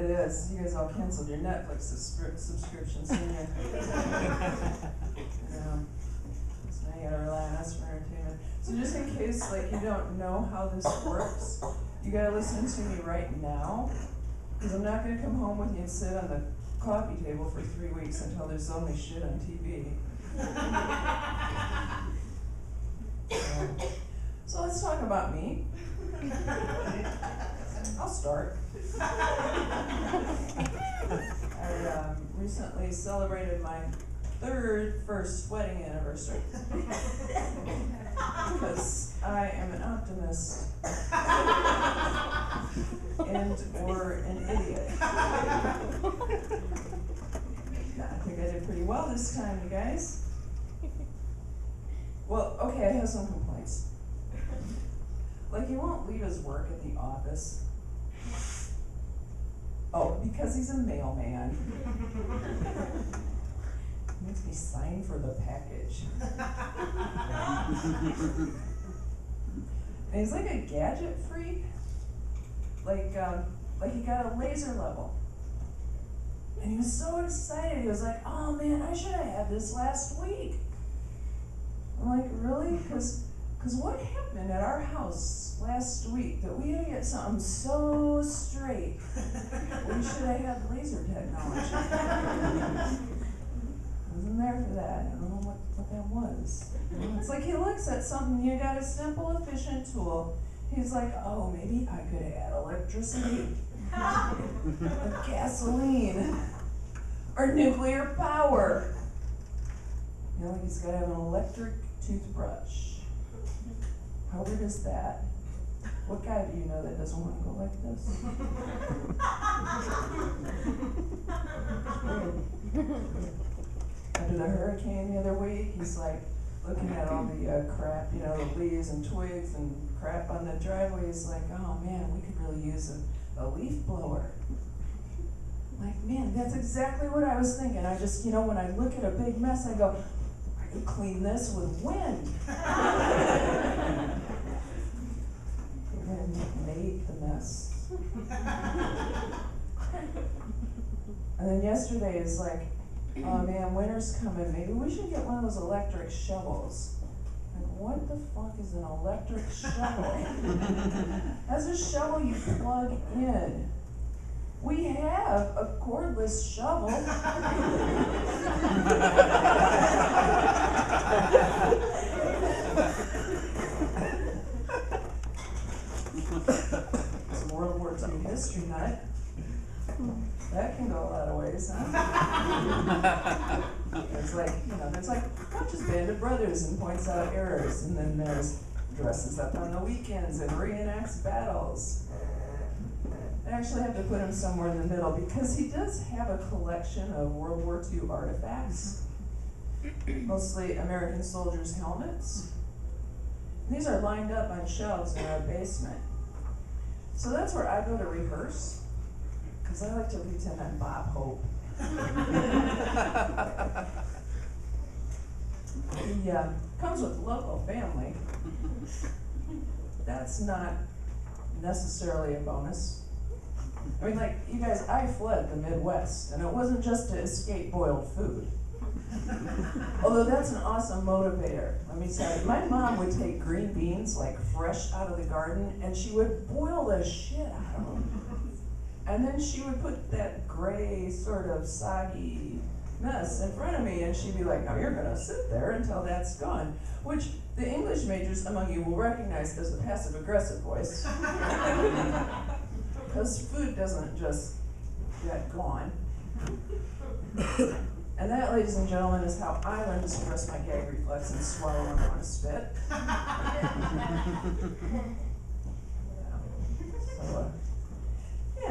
it is. You guys all canceled your Netflix subscriptions, didn't you? Yeah. So now you gotta rely on us for entertainment. So just in case, like, you don't know how this works, you gotta listen to me right now, because I'm not gonna come home with you and sit on the coffee table for 3 weeks until there's only shit on TV. So let's talk about me. I'll start. I recently celebrated my first wedding anniversary. Because I am an optimist and or an idiot. I think I did pretty well this time, you guys. Well, okay, I have some complaints. Like, he won't leave his work at the office. Oh, because he's a mailman. He makes me sign for the package. And he's like a gadget freak. Like he got a laser level. And he was so excited. He was like, oh man, I should have had this last week. I'm like, really? Because what happened at our house last week that we had to get something so straight? We should have had laser technology. Wasn't there for that. I don't know what that was. It's like he looks at something, you got a simple, efficient tool. He's like, oh, maybe I could add electricity, or gasoline, or nuclear power. You know, he's got to have an electric toothbrush. How weird is that? What guy do you know that doesn't want to go like this? After the hurricane the other week, he's like looking at all the crap, you know, the leaves and twigs and crap on the driveway. He's like, oh man, we could really use a leaf blower. I'm like, man, that's exactly what I was thinking. I just, you know, when I look at a big mess, I go, I could clean this with wind. And make the mess. And then yesterday is like, oh man, winter's coming. Maybe we should get one of those electric shovels. Like, what the fuck is an electric shovel? That's a shovel you plug in. We have a cordless shovel. It's a World War II history nut. That can go a lot of ways, huh? It's like, you know, there's like Punch's Band of Brothers and points out errors, and then there's dresses up on the weekends and reenacts battles. I actually have to put him somewhere in the middle because he does have a collection of World War II artifacts, mostly American soldiers' helmets. These are lined up on shelves in our basement. So that's where I go to rehearse, because I like to pretend I'm Bob Hope. He comes with local family. That's not necessarily a bonus. I mean, like, you guys, I fled the Midwest, and it wasn't just to escape boiled food. Although that's an awesome motivator. Let me tell you, my mom would take green beans, like fresh out of the garden, and she would boil the shit out of them. And then she would put that gray, sort of soggy mess in front of me, and she'd be like, now you're gonna sit there until that's gone. Which the English majors among you will recognize as the passive-aggressive voice. Because food doesn't just get gone. And that, ladies and gentlemen, is how I learned to suppress my gag reflex and swallow when I want to spit.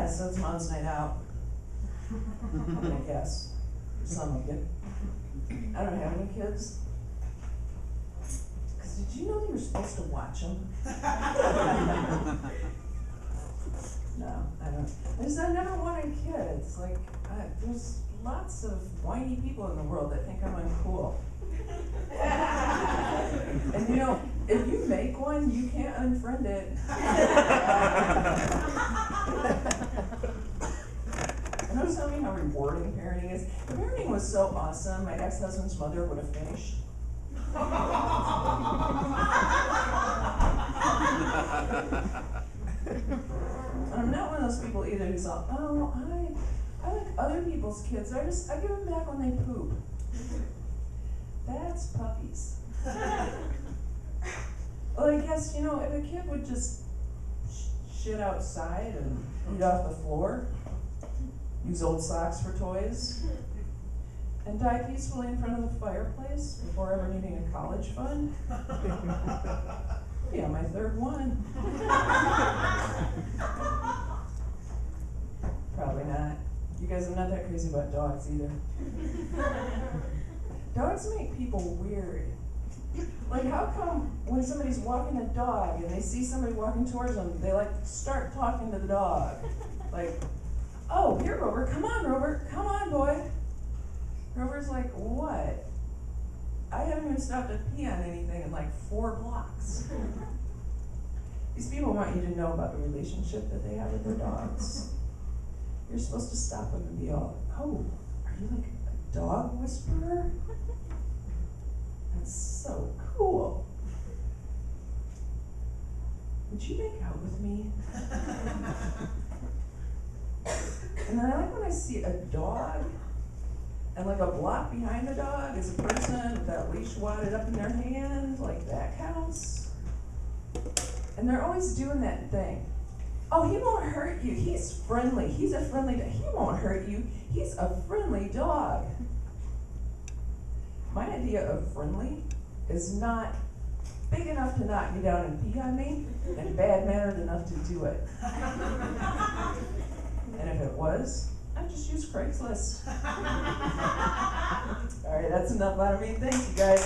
So it's Mom's night out. I guess. Some of you. I don't have any kids. Because did you know that you're supposed to watch them? No, I don't. I never wanted kids. Like, there's lots of whiny people in the world that think I'm uncool. And you know, if you make one, you can't unfriend it. And I was telling you how rewarding parenting is. The parenting was so awesome, my ex-husband's mother would have finished. I'm not one of those people either who's all, oh, I like other people's kids. I give them back when they poop. That's puppies. Well, I guess, if a kid would just shit outside and eat off the floor, use old socks for toys, and die peacefully in front of the fireplace before ever needing a college fund. Yeah, my third one. Probably not. You guys are not that crazy about dogs either. Dogs make people weird. Like, how come when somebody's walking a dog and they see somebody walking towards them, they start talking to the dog? Like, oh, here, Rover, come on, boy. Rover's like, what? I haven't even stopped to pee on anything in 4 blocks. These people want you to know about the relationship that they have with their dogs. You're supposed to stop them and be all, oh, are you like a dog whisperer? That's so cool. Would you make out with me? And then I like when I see a dog, and a block behind the dog is a person with that leash wadded up in their hand, that counts. And they're always doing that thing. Oh, he won't hurt you. He's friendly. He's a friendly dog. He won't hurt you. He's a friendly dog. My idea of friendly is not big enough to knock me down and pee on me, and bad-mannered enough to do it. And if it was, I'd just use Craigslist. All right, that's enough out of me. Thank you, guys.